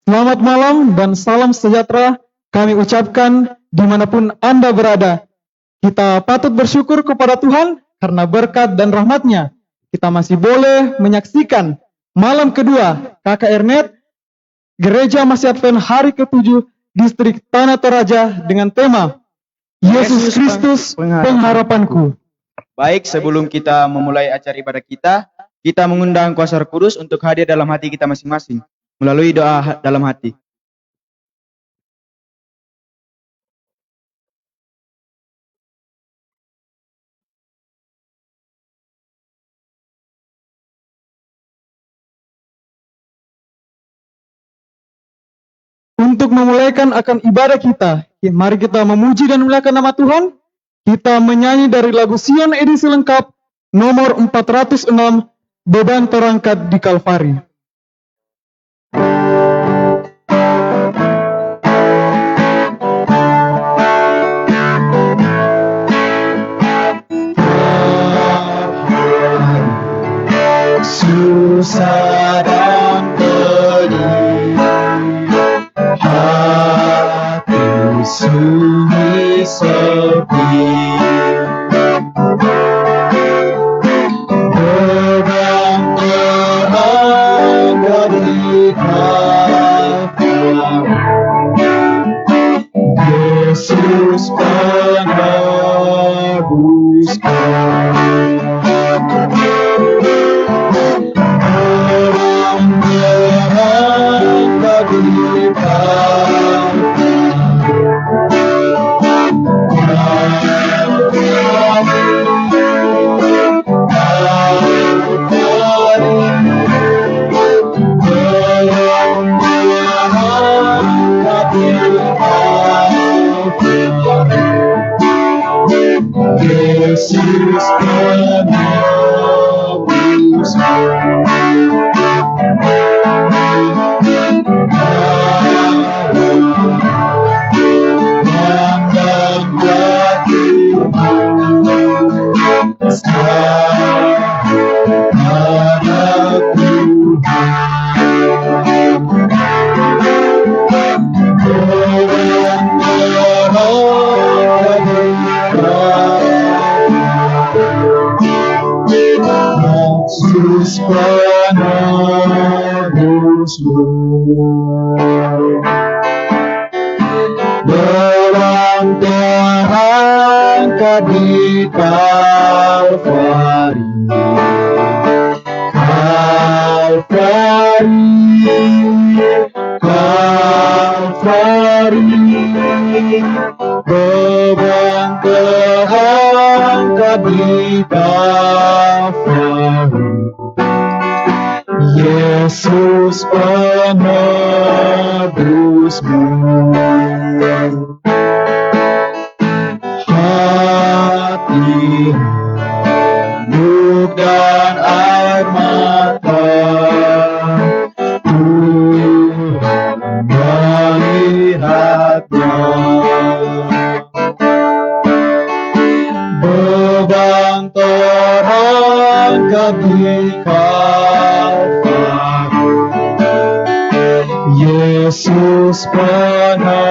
Selamat malam dan salam sejahtera kami ucapkan dimanapun Anda berada. Kita patut bersyukur kepada Tuhan karena berkat dan rahmat-Nya. Kita masih boleh menyaksikan malam kedua KKR.net Gereja Masih Advent hari ke-7 Distrik Tanah Toraja dengan tema Yesus Kristus Pengharapanku. Baik, sebelum kita memulai acara ibadah kita mengundang kuasa Roh Kudus untuk hadir dalam hati kita masing-masing melalui doa dalam hati. Untuk memulaikan akan ibadah kita, mari kita memuji dan memuliakan nama Tuhan. Kita menyanyi dari lagu Sion edisi lengkap nomor 406, Beban Terangkat di Kalvari. Susah dan pedih, hati sunyi sepi, beban terangkat di Kalvari, Yesus penebusku. Yesus penebusku. Beban terangkat di Kalvari, beban terangkat di Kalvari, Yesus penebusmu. Hati handuk dan air mata, Tuhan melihatnya. Beban terangkat di Kalvari, Yesus penebusmu.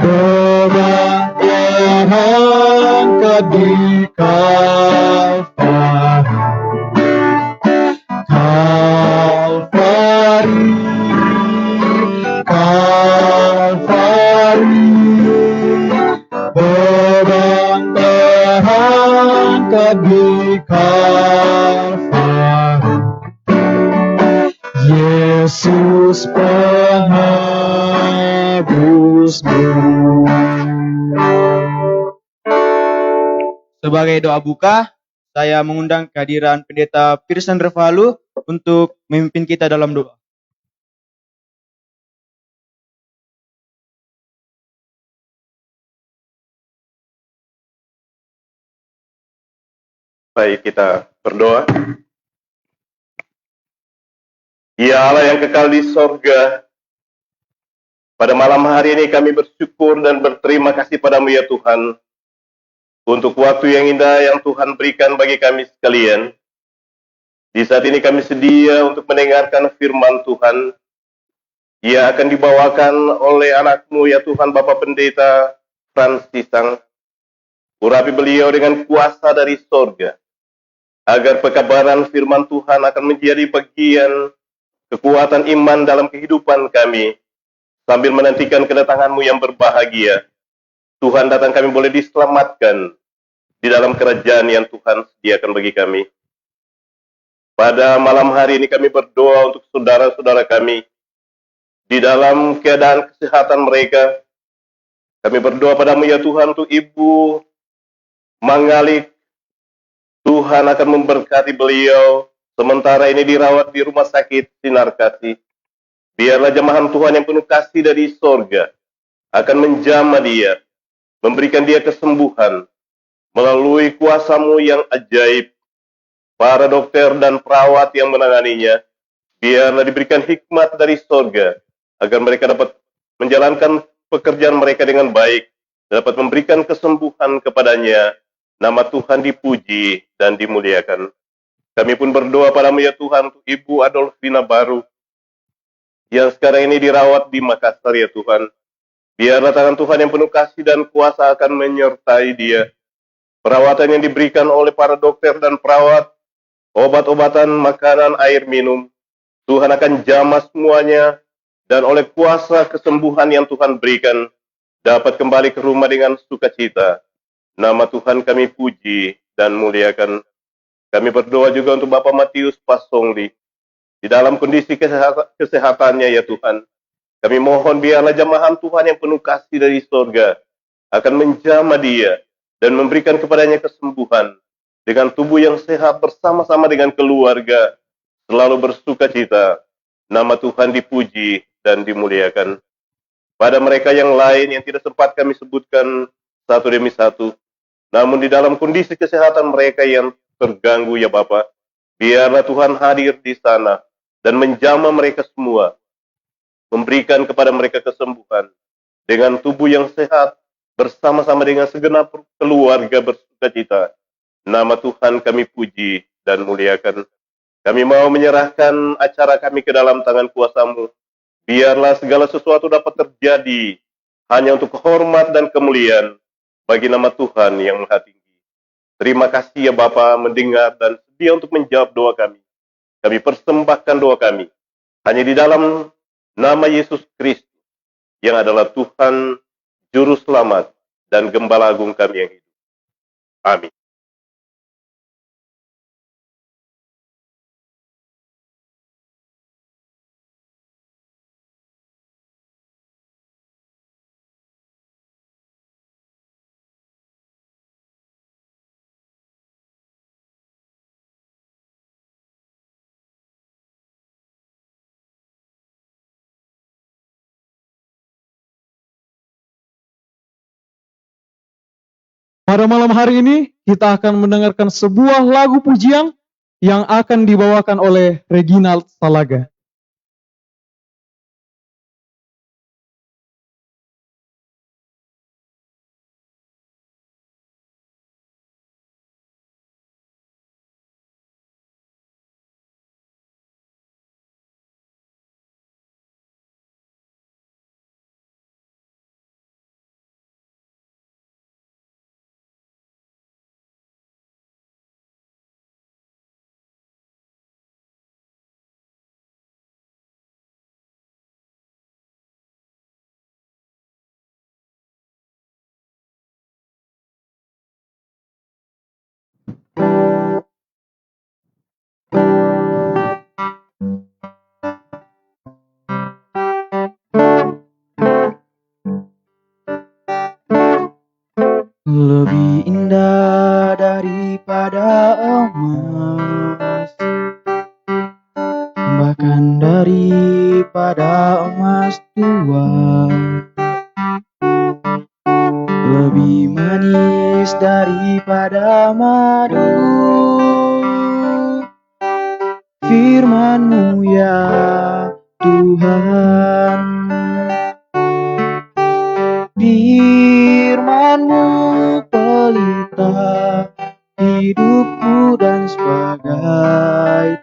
Beban terangkat di Kalvari, beban terangkat di Kalvari, Yesus penebusmu. Sebagai doa buka, saya mengundang kehadiran Pendeta Pirsan Revalu untuk memimpin kita dalam doa. Baik, kita berdoa. Ya Allah yang kekal di sorga, pada malam hari ini kami bersyukur dan berterima kasih padamu ya Tuhan, untuk waktu yang indah yang Tuhan berikan bagi kami sekalian, Di saat ini kami sedia untuk mendengarkan firman Tuhan. Ia akan dibawakan oleh anakmu ya Tuhan, Bapak Pendeta Fransisang. Urapi beliau dengan kuasa dari sorga, agar pekabaran firman Tuhan akan menjadi bagian kekuatan iman dalam kehidupan kami, sambil menantikan kedatangan-Mu yang berbahagia. Tuhan datang kami boleh diselamatkan di dalam kerajaan yang Tuhan sediakan bagi kami. Pada malam hari ini kami berdoa untuk saudara-saudara kami, di dalam keadaan kesehatan mereka. Kami berdoa padamu ya Tuhan untuk Ibu Mangalik. Tuhan akan memberkati beliau sementara ini dirawat di rumah sakit Sinar Kasih. Biarlah jemahan Tuhan yang penuh kasih dari sorga akan menjamah dia, memberikan dia kesembuhan melalui kuasa-Mu yang ajaib. Para dokter dan perawat yang menanganinya, biarlah diberikan hikmat dari sorga, agar mereka dapat menjalankan pekerjaan mereka dengan baik, dapat memberikan kesembuhan kepadanya. Nama Tuhan dipuji dan dimuliakan. Kami pun berdoa padamu ya Tuhan untuk Ibu Adolfina Baru, yang sekarang ini dirawat di Makassar ya Tuhan. Biarlah tangan Tuhan yang penuh kasih dan kuasa akan menyertai dia. Perawatan yang diberikan oleh para dokter dan perawat, obat-obatan, makanan, air minum, Tuhan akan jamah semuanya, dan oleh kuasa kesembuhan yang Tuhan berikan, dapat kembali ke rumah dengan sukacita. Nama Tuhan kami puji dan muliakan. Kami berdoa juga untuk Bapak Matius Pasongli, di dalam kondisi kesehatannya ya Tuhan. Kami mohon biarlah jamahan Tuhan yang penuh kasih dari surga akan menjamah dia dan memberikan kepadanya kesembuhan, dengan tubuh yang sehat bersama-sama dengan keluarga, selalu bersukacita. Nama Tuhan dipuji dan dimuliakan. Pada mereka yang lain yang tidak sempat kami sebutkan satu demi satu, namun di dalam kondisi kesehatan mereka yang terganggu ya Bapak, biarlah Tuhan hadir di sana dan menjamah mereka semua, memberikan kepada mereka kesembuhan dengan tubuh yang sehat, bersama-sama dengan segenap keluarga bersukacita. Nama Tuhan kami puji dan muliakan. Kami mau menyerahkan acara kami ke dalam tangan kuasa-Mu. Biarlah segala sesuatu dapat terjadi hanya untuk hormat dan kemuliaan bagi nama Tuhan yang Maha Tinggi. Terima kasih ya Bapa mendengar dan sedia untuk menjawab doa kami. Kami persembahkan doa kami hanya di dalam nama Yesus Kristus, yang adalah Tuhan, Juru Selamat, dan Gembala Agung kami yang hidup. Amin. Pada malam hari ini, kita akan mendengarkan sebuah lagu pujian yang akan dibawakan oleh Reginald Salaga. Lebih indah daripada emas, bahkan daripada emas tua. Lebih manis daripada madu, firman-Mu ya Tuhan. Firman-Mu pelita hidupku dan sebagai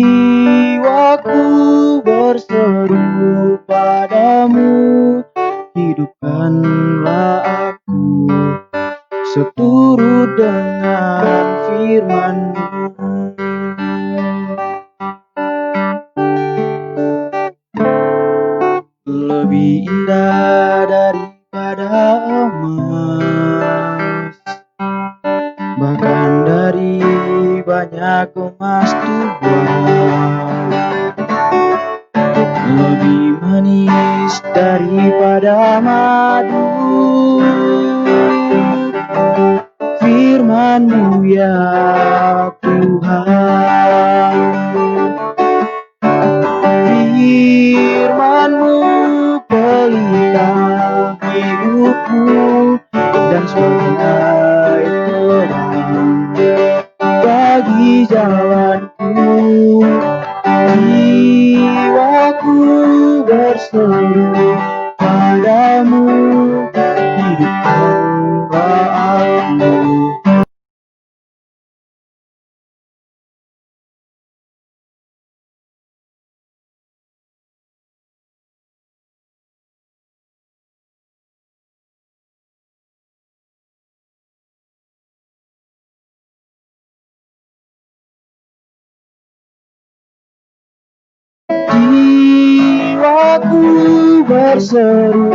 Jiwaku berseru padamu, hidupkanlah aku seturut dengan firman-Mu. Lebih indah daripada emas, bahkan dari banyak emas Tuhan. Lebih manis daripada madu, firman-Mu ya Tuhan. Firman-Mu pelita hidupku dan sebagai terang bagi jalanku. Jiwaku berseru padamu, hidupkanlah aku. Jiwaku berseru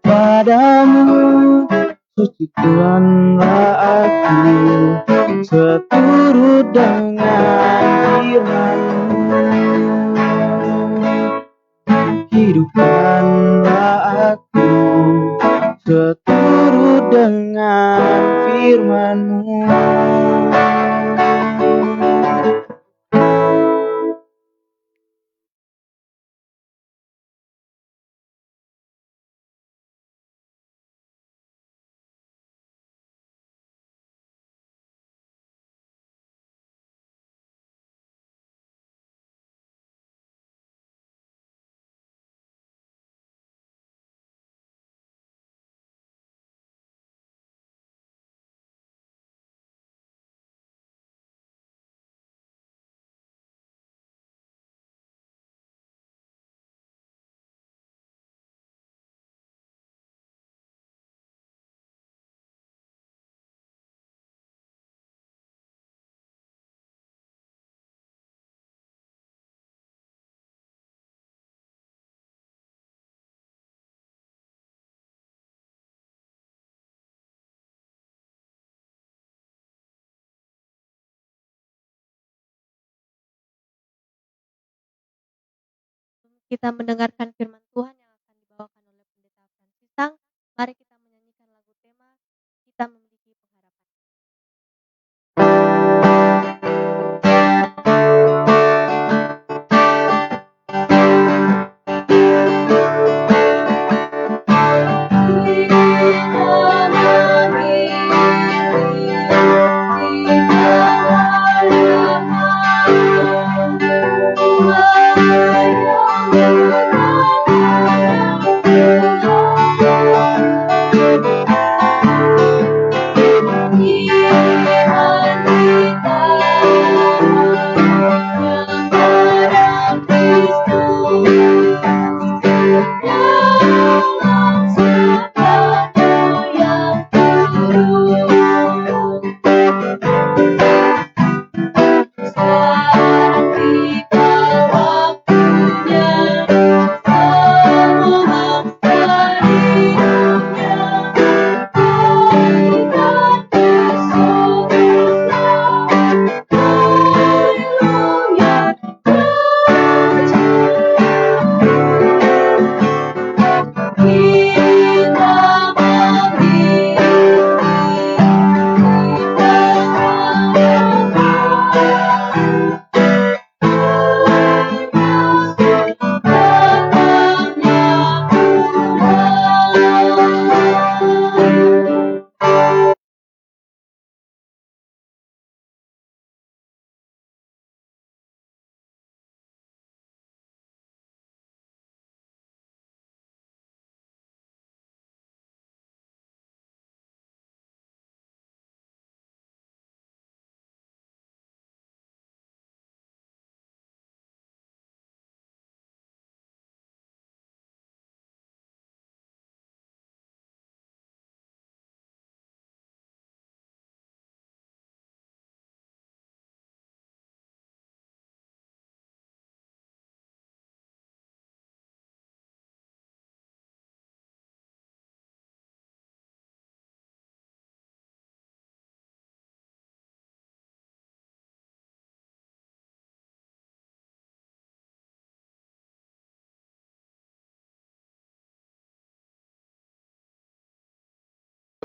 padamu, sucikanlah aku seturut dengan firman-Mu. Hidupkanlah aku seturut dengan firman-Mu. Kita mendengarkan firman Tuhan yang akan dibawakan oleh Pendeta Fransisang. Mari kita menyanyikan lagu tema Kita Memiliki Pengharapan.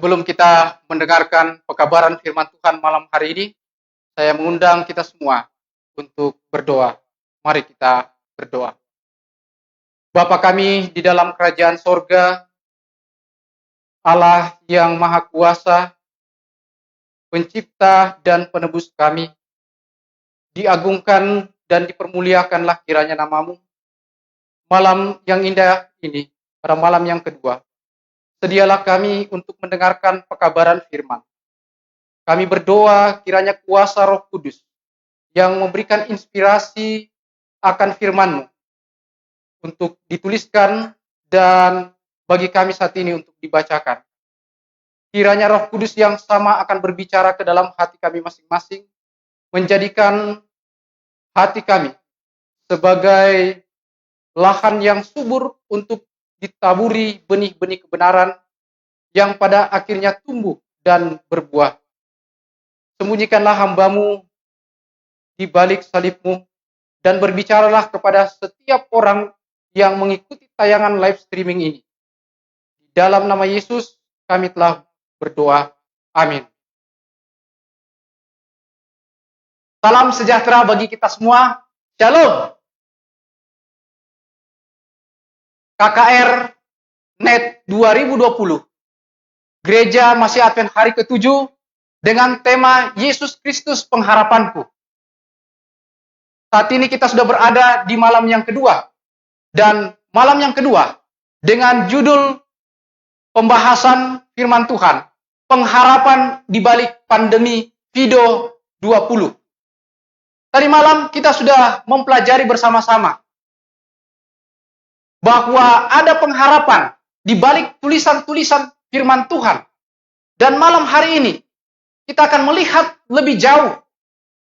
Sebelum kita mendengarkan pekabaran firman Tuhan malam hari ini, saya mengundang kita semua untuk berdoa. Mari kita berdoa. Bapa kami di dalam kerajaan sorga, Allah yang Maha Kuasa, Pencipta dan Penebus kami, diagungkan dan dipermuliakanlah kiranya namamu. Malam yang indah ini, pada malam yang kedua, sedialah kami untuk mendengarkan pekabaran firman. Kami berdoa kiranya kuasa Roh Kudus yang memberikan inspirasi akan firman-Mu untuk dituliskan dan bagi kami saat ini untuk dibacakan. Kiranya Roh Kudus yang sama akan berbicara ke dalam hati kami masing-masing, menjadikan hati kami sebagai lahan yang subur untuk ditaburi benih-benih kebenaran yang pada akhirnya tumbuh dan berbuah. Sembunyikanlah hamba-Mu di balik salib-Mu dan berbicaralah kepada setiap orang yang mengikuti tayangan live streaming ini. Di dalam nama Yesus kami telah berdoa. Amin. Salam sejahtera bagi kita semua. Shalom. KKR NET 2020. Gereja Masih Advent hari ke-7 dengan tema Yesus Kristus Pengharapanku. Saat ini kita sudah berada di malam yang kedua. Dan malam yang kedua dengan judul pembahasan firman Tuhan, pengharapan di balik pandemi COVID-20. Tadi malam kita sudah mempelajari bersama-sama bahwa ada pengharapan di balik tulisan-tulisan firman Tuhan. Dan malam hari ini kita akan melihat lebih jauh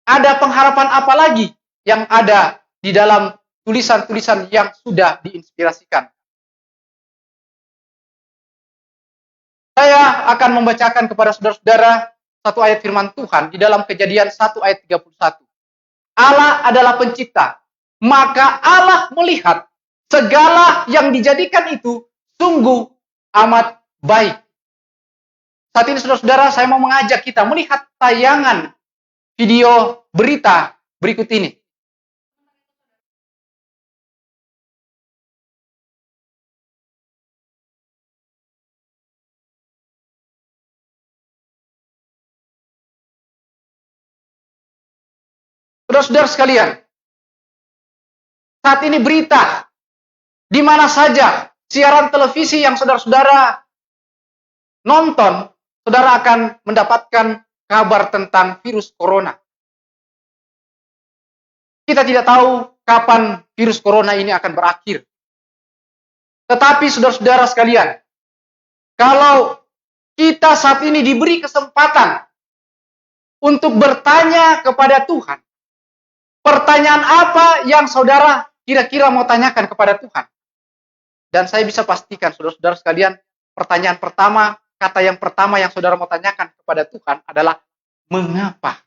ada pengharapan apa lagi yang ada di dalam tulisan-tulisan yang sudah diinspirasikan. Saya akan membacakan kepada saudara-saudara satu ayat firman Tuhan di dalam Kejadian 1 ayat 31. Allah adalah pencipta, maka Allah melihat segala yang dijadikan itu sungguh amat baik. Saat ini saudara-saudara, saya mau mengajak kita melihat tayangan video berita berikut ini. Saudara-saudara sekalian, saat ini berita di mana saja siaran televisi yang saudara-saudara nonton, saudara akan mendapatkan kabar tentang virus corona. Kita tidak tahu kapan virus corona ini akan berakhir. Tetapi saudara-saudara sekalian, kalau kita saat ini diberi kesempatan untuk bertanya kepada Tuhan, pertanyaan apa yang saudara kira-kira mau tanyakan kepada Tuhan? Dan saya bisa pastikan saudara-saudara sekalian, pertanyaan pertama, kata yang pertama yang saudara mau tanyakan kepada Tuhan adalah mengapa?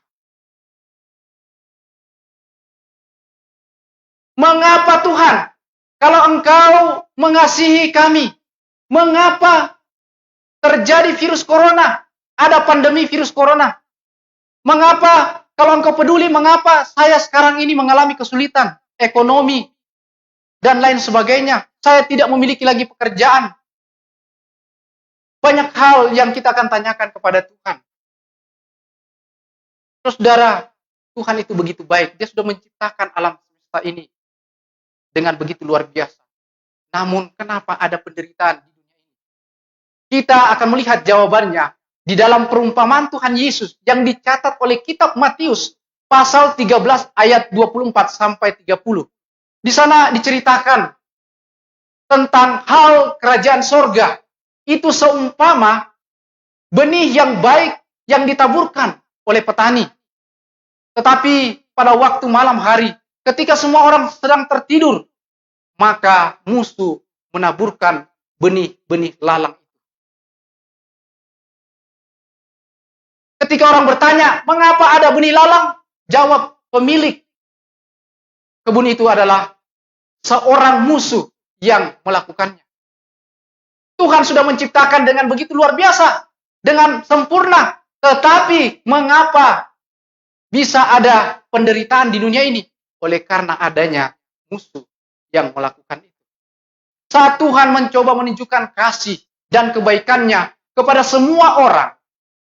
Mengapa Tuhan? Kalau Engkau mengasihi kami, mengapa terjadi virus corona? Ada pandemi virus corona. Mengapa kalau Engkau peduli, mengapa saya sekarang ini mengalami kesulitan ekonomi dan lain sebagainya? Saya tidak memiliki lagi pekerjaan. Banyak hal yang kita akan tanyakan kepada Tuhan. Terus saudara, Tuhan itu begitu baik. Dia sudah menciptakan alam semesta ini dengan begitu luar biasa. Namun kenapa ada penderitaan di dunia ini? Kita akan melihat jawabannya di dalam perumpamaan Tuhan Yesus yang dicatat oleh kitab Matius pasal 13 ayat 24 sampai 30. Di sana diceritakan tentang hal kerajaan sorga. Itu seumpama benih yang baik yang ditaburkan oleh petani. Tetapi pada waktu malam hari, ketika semua orang sedang tertidur, maka musuh menaburkan benih-benih lalang. Ketika orang bertanya, mengapa ada benih lalang? Jawab pemilik kebun itu adalah seorang musuh yang melakukannya. Tuhan sudah menciptakan dengan begitu luar biasa. dengan sempurna. Tetapi mengapa bisa ada penderitaan di dunia ini? Oleh karena adanya musuh yang melakukan itu. Saat Tuhan mencoba menunjukkan kasih dan kebaikannya kepada semua orang,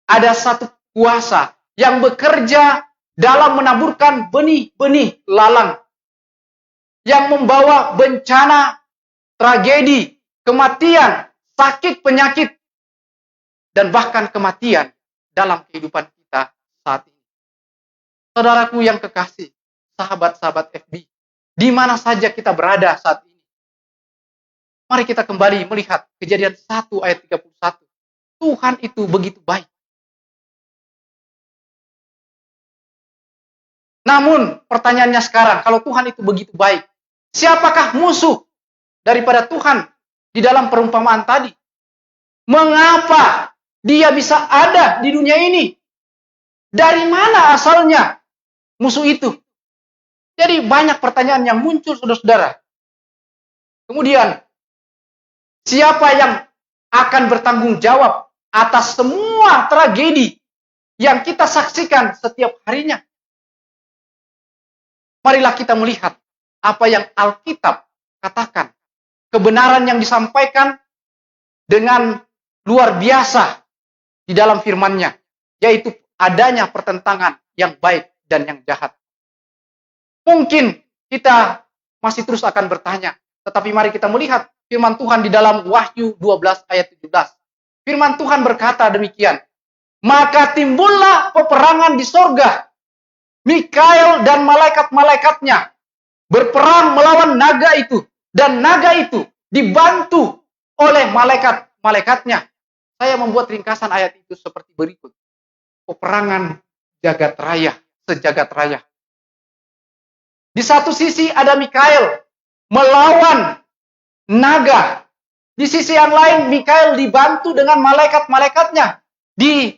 ada satu kuasa yang bekerja dalam menaburkan benih-benih lalang yang membawa bencana, tragedi, kematian, sakit, penyakit, dan bahkan kematian dalam kehidupan kita saat ini. Saudaraku yang kekasih, sahabat-sahabat FB, di mana saja kita berada saat ini, mari kita kembali melihat Kejadian 1 ayat 31. Tuhan itu begitu baik. Namun pertanyaannya sekarang, kalau Tuhan itu begitu baik, siapakah musuh daripada Tuhan di dalam perumpamaan tadi? Mengapa dia bisa ada di dunia ini? Dari mana asalnya musuh itu? Jadi banyak pertanyaan yang muncul, saudara-saudara. Kemudian, siapa yang akan bertanggung jawab atas semua tragedi yang kita saksikan setiap harinya? Marilah kita melihat apa yang Alkitab katakan. Kebenaran yang disampaikan dengan luar biasa di dalam firman-Nya, yaitu adanya pertentangan yang baik dan yang jahat. Mungkin kita masih terus akan bertanya, tetapi mari kita melihat firman Tuhan di dalam Wahyu 12 ayat 17. Firman Tuhan berkata demikian, maka timbullah peperangan di sorga. Mikael dan malaikat-malaikatnya berperang melawan naga itu. Dan naga itu dibantu oleh malaikat-malaikatnya. Saya membuat ringkasan ayat itu seperti berikut. Peperangan jagat raya, sejagat raya. Di satu sisi ada Mikael melawan naga. Di sisi yang lain Mikael dibantu dengan malaikat-malaikatnya. Di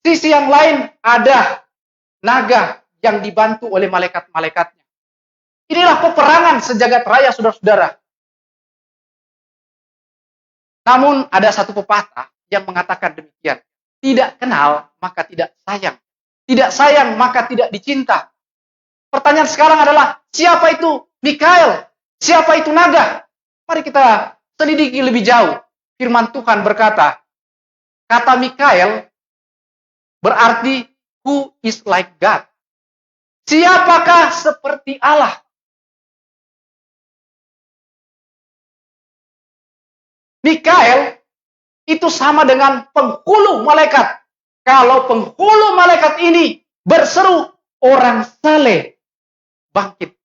sisi yang lain ada naga yang dibantu oleh malaikat-malaikatnya. Inilah peperangan sejagat raya, saudara-saudara. Namun ada satu pepatah yang mengatakan demikian. Tidak kenal, maka tidak sayang. Tidak sayang, maka tidak dicinta. Pertanyaan sekarang adalah, siapa itu Mikael? Siapa itu naga? Mari kita selidiki lebih jauh. Firman Tuhan berkata, kata Mikael berarti who is like God. Siapakah seperti Allah? Mikael itu sama dengan penghulu malaikat. Kalau penghulu malaikat ini berseru, orang saleh bangkit.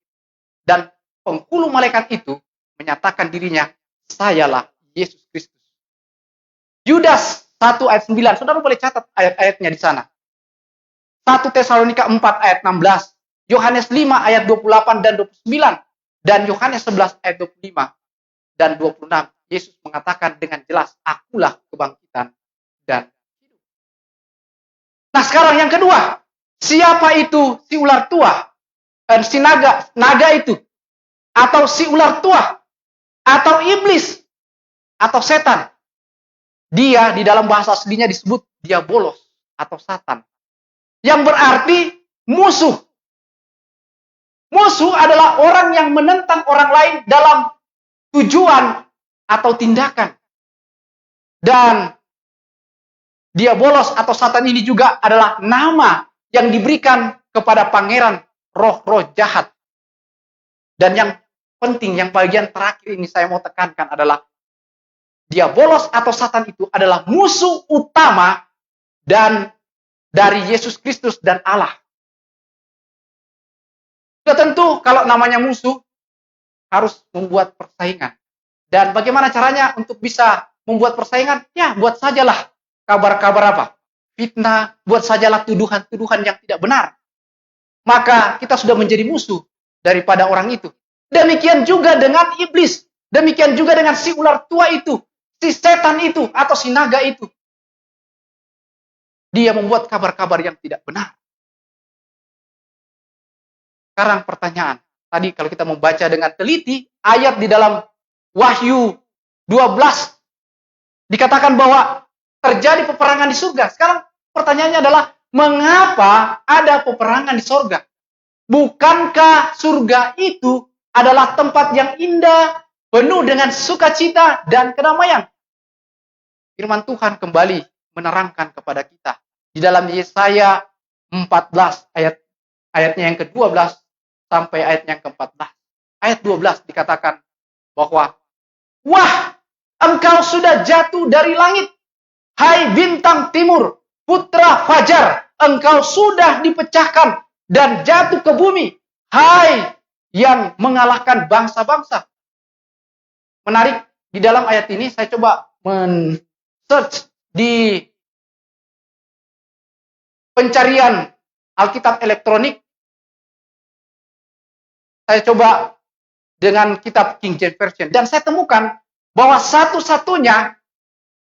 Dan penghulu malaikat itu menyatakan dirinya, sayalah Yesus Kristus. Yudas 1 ayat 9. Saudara boleh catat ayat-ayatnya di sana. 1 Tesalonika 4 ayat 16. Yohanes 5 ayat 28 dan 29. Dan Yohanes 11 ayat 25 dan 26. Yesus mengatakan dengan jelas, akulah kebangkitan dan hidup. Nah sekarang yang kedua, siapa itu si ular tua? Si naga itu? Atau si ular tua? Atau iblis? Atau setan? Dia di dalam bahasa aslinya disebut diabolos atau satan. Yang berarti musuh. Musuh adalah orang yang menentang orang lain dalam tujuan atau tindakan. Dan diabolos atau satan ini juga adalah nama yang diberikan kepada pangeran roh-roh jahat. Dan yang penting, yang bagian terakhir ini saya mau tekankan adalah diabolos atau satan itu adalah musuh utama dan dari Yesus Kristus dan Allah. Sudah tentu kalau namanya musuh harus membuat persaingan. Dan bagaimana caranya untuk bisa membuat persaingan? Ya, buat sajalah kabar-kabar apa? Fitnah, buat sajalah tuduhan-tuduhan yang tidak benar. Maka kita sudah menjadi musuh daripada orang itu. Demikian juga dengan iblis. Demikian juga dengan si ular tua itu. Si setan itu atau si naga itu. Dia membuat kabar-kabar yang tidak benar. Sekarang pertanyaan. Tadi kalau kita membaca dengan teliti, ayat di dalam Wahyu 12 dikatakan bahwa terjadi peperangan di surga. Sekarang pertanyaannya adalah, mengapa ada peperangan di surga? Bukankah surga itu adalah tempat yang indah, penuh dengan sukacita dan kedamaian? Firman Tuhan kembali menerangkan kepada kita di dalam Yesaya 14 ayatnya yang ke-12 sampai ayatnya yang ke-14. Ayat 12 dikatakan bahwa, wah, engkau sudah jatuh dari langit, hai bintang timur, putra fajar, engkau sudah dipecahkan dan jatuh ke bumi, hai yang mengalahkan bangsa-bangsa. Menarik, di dalam ayat ini saya coba search di pencarian Alkitab elektronik. Saya coba dengan kitab King James Version, dan saya temukan bahwa satu-satunya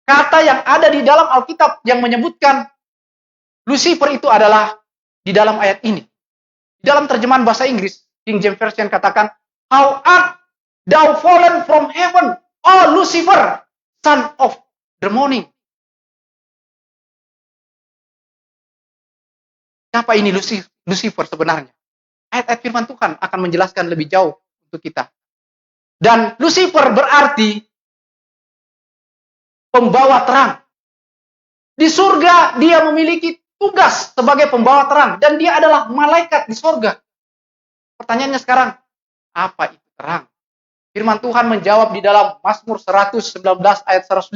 kata yang ada di dalam Alkitab yang menyebutkan Lucifer itu adalah di dalam ayat ini. Di dalam terjemahan bahasa Inggris, King James Version katakan, how art thou fallen from heaven, O Lucifer, son of the morning. Siapa ini Lucifer sebenarnya? Ayat-ayat firman Tuhan akan menjelaskan lebih jauh untuk kita. Dan Lucifer berarti pembawa terang. Di surga dia memiliki tugas sebagai pembawa terang, dan dia adalah malaikat di surga. Pertanyaannya sekarang, apa itu terang? Firman Tuhan menjawab di dalam Mazmur 119 ayat 105.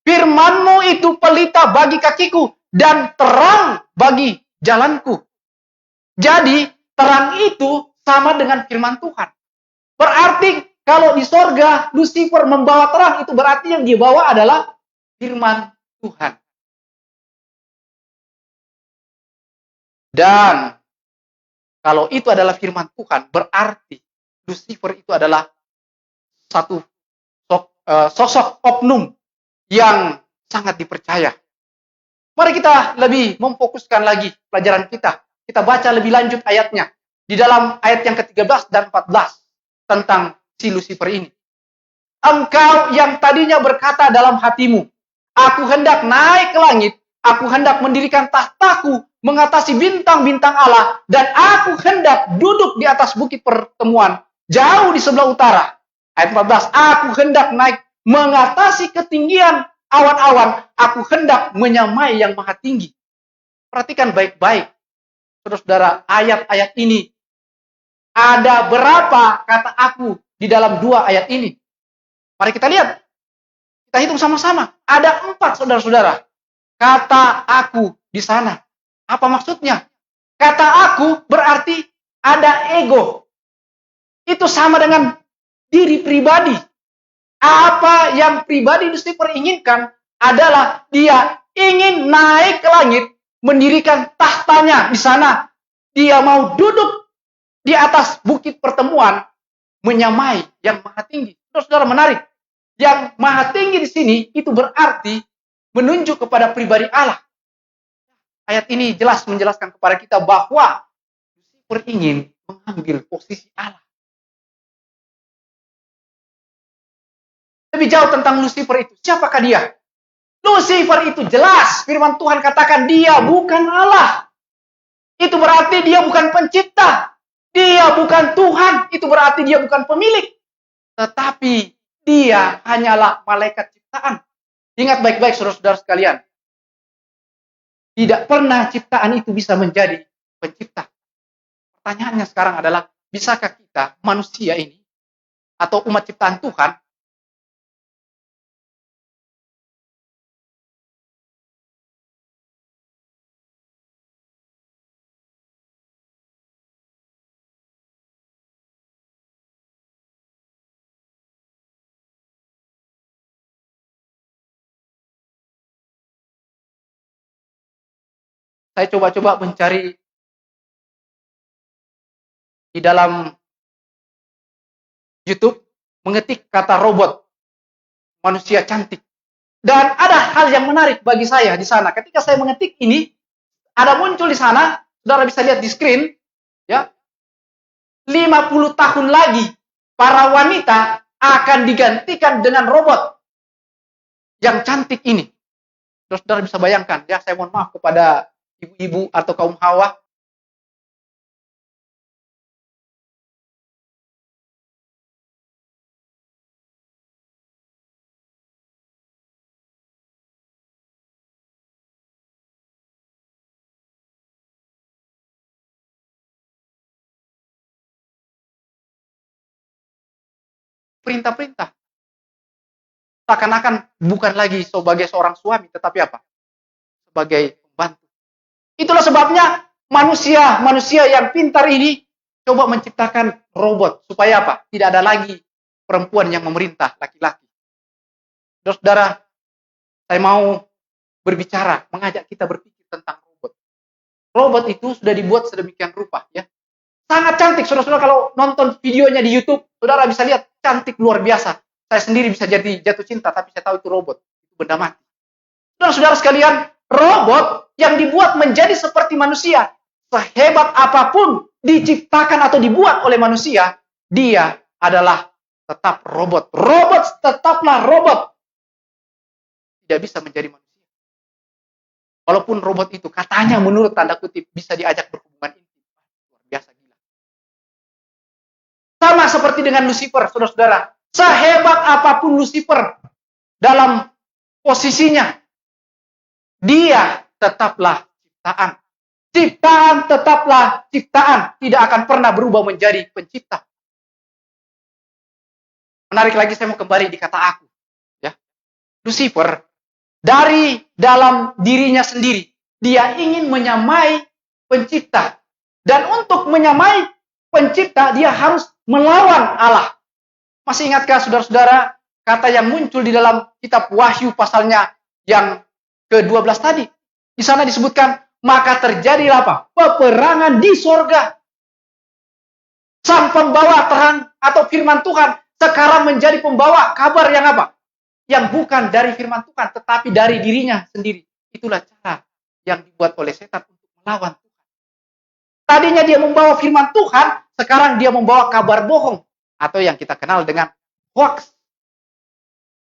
Firman-Mu itu pelita bagi kakiku dan terang bagi jalanku. Jadi, terang itu sama dengan firman Tuhan. Berarti kalau di sorga Lucifer membawa terang, itu berarti yang dia bawa adalah firman Tuhan. Dan kalau itu adalah firman Tuhan, berarti Lucifer itu adalah satu sosok oknum yang sangat dipercaya. Mari kita lebih memfokuskan lagi pelajaran kita. Kita baca lebih lanjut ayatnya. Di dalam ayat yang ke-13 dan 14 tentang si Lucifer ini. Engkau yang tadinya berkata dalam hatimu, aku hendak naik ke langit, aku hendak mendirikan tahtaku mengatasi bintang-bintang Allah, dan aku hendak duduk di atas bukit pertemuan, jauh di sebelah utara. Ayat 14, aku hendak naik mengatasi ketinggian awan-awan, aku hendak menyamai yang maha tinggi. Perhatikan baik-baik, saudara-saudara, ayat-ayat ini. Ada berapa kata aku di dalam dua ayat ini? Mari kita lihat. Kita hitung sama-sama. Ada 4, saudara-saudara. Kata aku di sana. Apa maksudnya? Kata aku berarti ada ego. Itu sama dengan diri pribadi. Apa yang pribadi Lucifer inginkan adalah dia ingin naik ke langit, mendirikan tahtanya di sana. Dia mau duduk di atas bukit pertemuan, menyamai yang maha tinggi. Saudara, menarik. Yang maha tinggi di sini itu berarti menunjuk kepada pribadi Allah. Ayat ini jelas menjelaskan kepada kita bahwa Lucifer ingin mengambil posisi Allah. Lebih jauh tentang Lucifer itu. Siapakah dia? Lucifer itu jelas firman Tuhan katakan dia bukan Allah. Itu berarti dia bukan pencipta. Dia bukan Tuhan. Itu berarti dia bukan pemilik. Tetapi dia hanyalah malaikat ciptaan. Ingat baik-baik saudara-saudara sekalian. Tidak pernah ciptaan itu bisa menjadi pencipta. Pertanyaannya sekarang adalah, bisakah kita manusia ini atau umat ciptaan Tuhan saya coba-coba mencari di dalam YouTube, mengetik kata robot, manusia cantik. Dan ada hal yang menarik bagi saya di sana. Ketika saya mengetik ini, ada muncul di sana, saudara bisa lihat di screen, ya, 50 tahun lagi, para wanita akan digantikan dengan robot yang cantik ini. Saudara bisa bayangkan, ya saya mohon maaf kepada ibu-ibu atau kaum hawa, perintah-perintah. Seakan-akan bukan lagi sebagai seorang suami, tetapi apa? Sebagai pembantu. Itulah sebabnya manusia yang pintar ini coba menciptakan robot. Supaya apa? Tidak ada lagi perempuan yang memerintah laki-laki. Saudara, saya mau berbicara, mengajak kita berpikir tentang robot. Robot itu sudah dibuat sedemikian rupa, ya. Sangat cantik, saudara-saudara. Kalau nonton videonya di YouTube, saudara bisa lihat cantik luar biasa. Saya sendiri bisa jadi jatuh cinta, tapi saya tahu itu robot, itu benda mati. Saudara-saudara sekalian, robot yang dibuat menjadi seperti manusia, sehebat apapun diciptakan atau dibuat oleh manusia, dia adalah tetap robot. Robot tetaplah robot. Tidak bisa menjadi manusia. Walaupun robot itu katanya menurut tanda kutip bisa diajak berhubungan intim. Luar biasa gila. Sama seperti dengan Lucifer, saudara-saudara. Sehebat apapun Lucifer dalam posisinya, dia tetaplah ciptaan. Ciptaan tetaplah ciptaan. Tidak akan pernah berubah menjadi pencipta. Menarik lagi, saya mau kembali di kata aku. Ya. Lucifer, dari dalam dirinya sendiri, dia ingin menyamai pencipta. Dan untuk menyamai pencipta, dia harus melawan Allah. Masih ingatkah saudara-saudara kata yang muncul di dalam kitab Wahyu pasalnya yang ke-12 tadi? Di sana disebutkan, maka terjadilah apa? Peperangan di sorga. Sang pembawa terang atau firman Tuhan sekarang menjadi pembawa kabar yang apa? Yang bukan dari firman Tuhan, tetapi dari dirinya sendiri. Itulah cara yang dibuat oleh setan untuk melawan Tuhan. Tadinya dia membawa firman Tuhan, sekarang dia membawa kabar bohong. Atau yang kita kenal dengan hoax.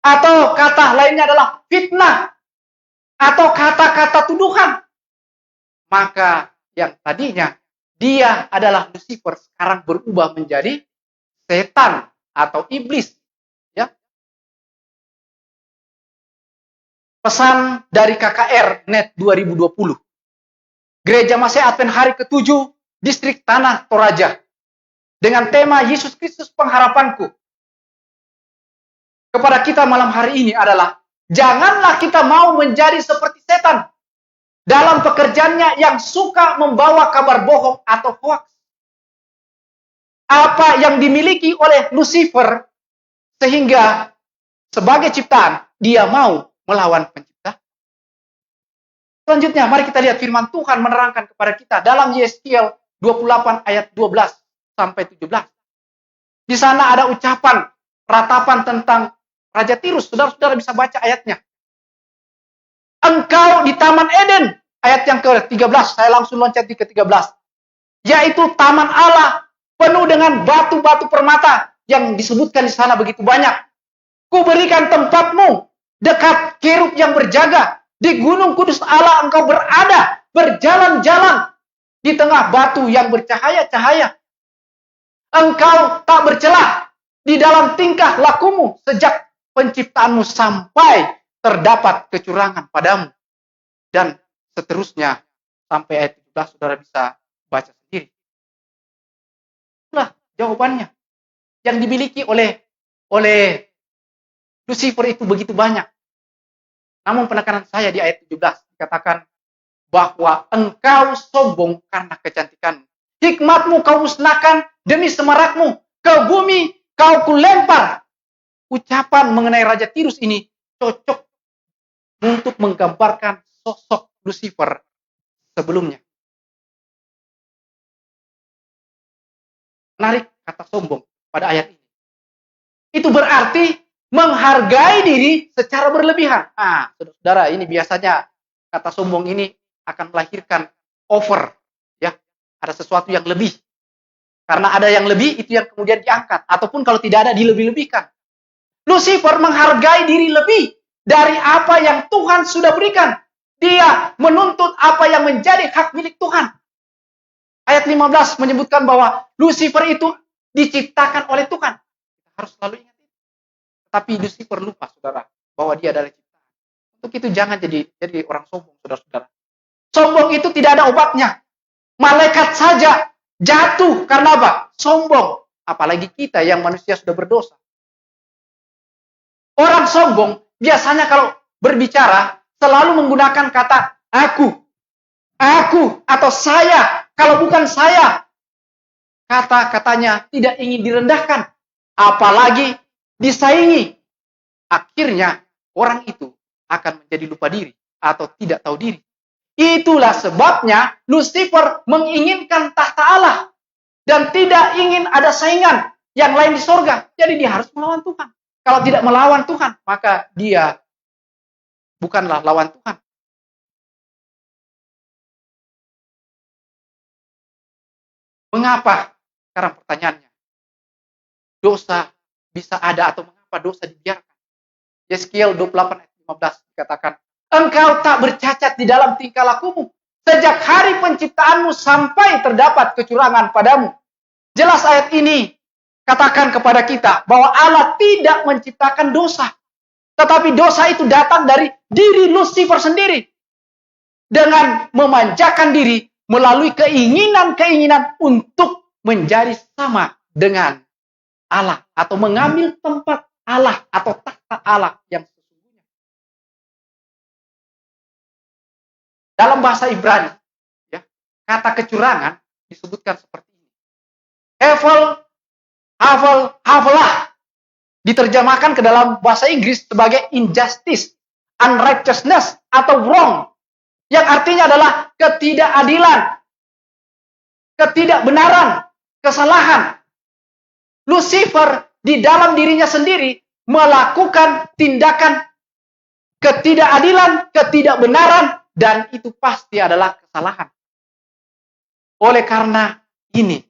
Atau kata lainnya adalah fitnah. Atau kata-kata tuduhan. Maka yang tadinya dia adalah Lucifer, sekarang berubah menjadi setan atau iblis. Ya. Pesan dari KKR Net 2020. Gereja Masih Advent Hari ke-7, Distrik Tanah Toraja. Dengan tema Yesus Kristus Pengharapanku. Kepada kita malam hari ini adalah, janganlah kita mau menjadi seperti setan dalam pekerjaannya yang suka membawa kabar bohong atau hoax. Apa yang dimiliki oleh Lucifer sehingga sebagai ciptaan dia mau melawan pencipta. Selanjutnya, mari kita lihat firman Tuhan menerangkan kepada kita dalam Yeskiel 28 ayat 12 sampai 17. Di sana ada ucapan ratapan tentang Raja Tirus. Saudara-saudara bisa baca ayatnya. Engkau di Taman Eden, ayat yang ke-13. Saya langsung loncat di ke-13. Yaitu taman Allah, penuh dengan batu-batu permata yang disebutkan di sana begitu banyak. Kuberikan tempatmu dekat kerub yang berjaga. Di gunung kudus Allah engkau berada, berjalan-jalan di tengah batu yang bercahaya-cahaya. Engkau tak bercelah di dalam tingkah lakumu sejak penciptaanmu sampai terdapat kecurangan padamu. Dan seterusnya sampai ayat 17, saudara bisa baca sendiri. Itulah jawabannya. Yang dimiliki oleh Lucifer itu begitu banyak. Namun penekanan saya di ayat 17 dikatakan bahwa engkau sombong karena kecantikanmu. Hikmatmu kau musnahkan demi semarakmu. Ke bumi kau kulempar. Ucapan mengenai Raja Tirus ini cocok untuk menggambarkan sosok Lucifer sebelumnya. Menarik kata sombong pada ayat ini. Itu berarti menghargai diri secara berlebihan. Nah, saudara, ini biasanya kata sombong ini akan melahirkan over. Ya, ada sesuatu yang lebih. Karena ada yang lebih, itu yang kemudian diangkat. Ataupun kalau tidak ada, dilebih-lebihkan. Lucifer menghargai diri lebih dari apa yang Tuhan sudah berikan. Dia menuntut apa yang menjadi hak milik Tuhan. Ayat 15 menyebutkan bahwa Lucifer itu diciptakan oleh Tuhan. Kita harus selalu ingat itu. Tapi Lucifer lupa, saudara, bahwa dia adalah ciptaan. Untuk itu jangan jadi orang sombong, saudara-saudara. Sombong itu tidak ada obatnya. Malaikat saja jatuh karena apa? Sombong. Apalagi kita yang manusia sudah berdosa. Orang sombong biasanya kalau berbicara selalu menggunakan kata aku, atau saya. Kalau bukan saya, kata-katanya tidak ingin direndahkan, apalagi disaingi. Akhirnya orang itu akan menjadi lupa diri atau tidak tahu diri. Itulah sebabnya Lucifer menginginkan tahta Allah dan tidak ingin ada saingan yang lain di sorga. Jadi dia harus melawan Tuhan. Kalau tidak melawan Tuhan, maka dia bukanlah lawan Tuhan. Mengapa? Sekarang pertanyaannya. Dosa bisa ada atau mengapa dosa dibiarkan? Yeskiel 28 ayat 15 dikatakan, engkau tak bercacat di dalam tingkah lakumu. Sejak hari penciptaanmu sampai terdapat kecurangan padamu. Jelas ayat ini katakan kepada kita bahwa Allah tidak menciptakan dosa. Tetapi dosa itu datang dari diri Lucifer sendiri. Dengan memanjakan diri melalui keinginan-keinginan untuk menjadi sama dengan Allah. Atau mengambil tempat Allah atau tahta Allah yang sesungguhnya. Dalam bahasa Ibrani, ya, kata kecurangan disebutkan seperti ini. Havelah diterjemahkan ke dalam bahasa Inggris sebagai injustice, unrighteousness, atau wrong. Yang artinya adalah ketidakadilan, ketidakbenaran, kesalahan. Lucifer di dalam dirinya sendiri melakukan tindakan ketidakadilan, ketidakbenaran, dan itu pasti adalah kesalahan. Oleh karena ini,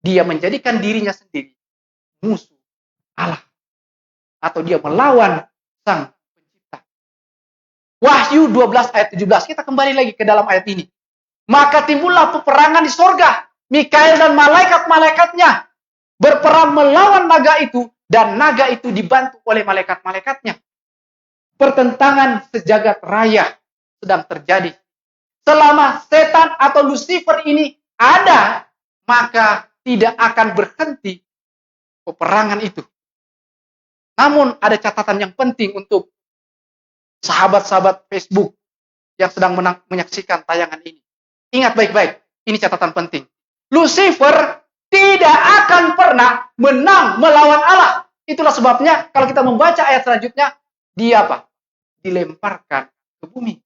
dia menjadikan dirinya sendiri musuh Allah. Atau dia melawan sang pencipta. Wahyu 12 ayat 17. Kita kembali lagi ke dalam ayat ini. Maka timbullah peperangan di sorga. Mikael dan malaikat-malaikatnya berperang melawan naga itu. Dan naga itu dibantu oleh malaikat-malaikatnya. Pertentangan sejagat raya sedang terjadi. Selama setan atau Lucifer ini ada, maka tidak akan berhenti peperangan itu. Namun ada catatan yang penting untuk sahabat-sahabat Facebook yang sedang menyaksikan tayangan ini. Ingat baik-baik, ini catatan penting. Lucifer tidak akan pernah menang melawan Allah. Itulah sebabnya kalau kita membaca ayat selanjutnya, dia apa? Dilemparkan ke bumi.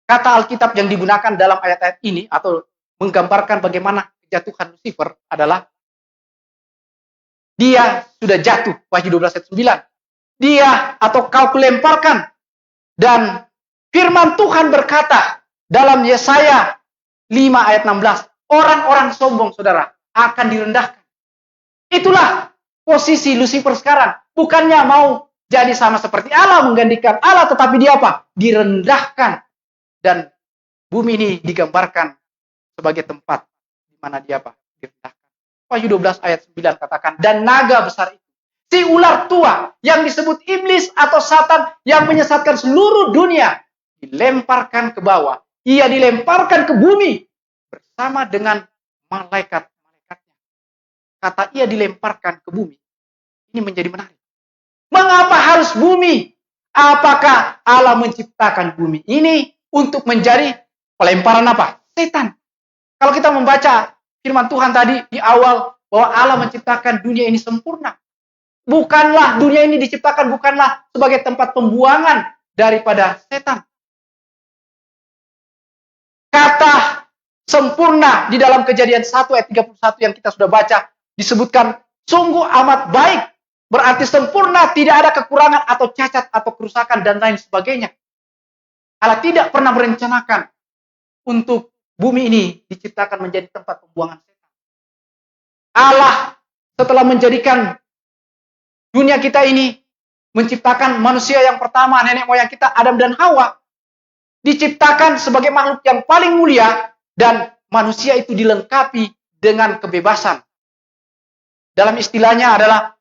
Kata Alkitab yang digunakan dalam ayat-ayat ini atau menggambarkan bagaimana kejatuhan Lucifer adalah dia sudah jatuh, Wahyu 12 ayat 9. Dia atau kau kulemparkan. Dan firman Tuhan berkata dalam Yesaya 5 ayat 16, orang-orang sombong, saudara, akan direndahkan. Itulah posisi Lucifer sekarang. Bukannya mau jadi sama seperti Allah, menggantikan Allah, tetapi dia apa? Direndahkan. Dan bumi ini digambarkan sebagai tempat di mana dia apa? Direndahkan. Wahyu 12 ayat 9 katakan, dan naga besar itu, si ular tua yang disebut iblis atau Satan yang menyesatkan seluruh dunia, dilemparkan ke bawah. Ia dilemparkan ke bumi bersama dengan malaikat-malaikatnya. Kata ia dilemparkan ke bumi. Ini menjadi menarik. Mengapa harus bumi? Apakah Allah menciptakan bumi ini untuk menjadi pelemparan apa? Setan. Kalau kita membaca firman Tuhan tadi di awal bahwa Allah menciptakan dunia ini sempurna. Bukanlah dunia ini diciptakan bukanlah sebagai tempat pembuangan daripada setan. Kata sempurna di dalam Kejadian 1 ayat 31 yang kita sudah baca disebutkan sungguh amat baik. Berarti sempurna, tidak ada kekurangan atau cacat atau kerusakan dan lain sebagainya. Allah tidak pernah merencanakan untuk bumi ini diciptakan menjadi tempat pembuangan setan. Allah setelah menjadikan dunia kita ini, menciptakan manusia yang pertama, nenek moyang kita, Adam dan Hawa, diciptakan sebagai makhluk yang paling mulia, dan manusia itu dilengkapi dengan kebebasan. Dalam istilahnya adalah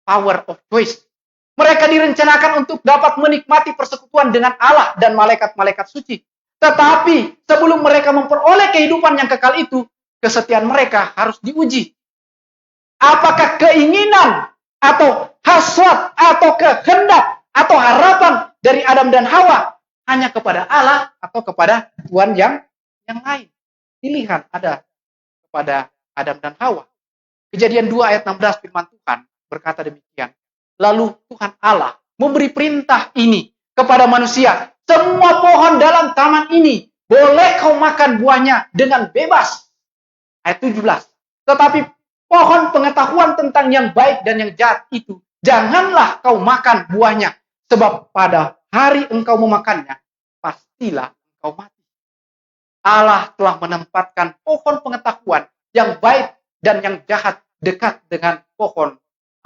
power of choice. Mereka direncanakan untuk dapat menikmati persekutuan dengan Allah dan malaikat-malaikat suci. Tetapi sebelum mereka memperoleh kehidupan yang kekal itu, kesetiaan mereka harus diuji. Apakah keinginan atau hasrat atau kehendak atau harapan dari Adam dan Hawa hanya kepada Allah atau kepada Tuhan yang lain? Pilihan ada kepada Adam dan Hawa. Kejadian 2 ayat 16 firman Tuhan berkata demikian. Lalu Tuhan Allah memberi perintah ini kepada manusia. Semua pohon dalam taman ini boleh kau makan buahnya dengan bebas. Ayat 17. Tetapi pohon pengetahuan tentang yang baik dan yang jahat itu, janganlah kau makan buahnya. Sebab pada hari engkau memakannya, pastilah engkau mati. Allah telah menempatkan pohon pengetahuan yang baik dan yang jahat dekat dengan pohon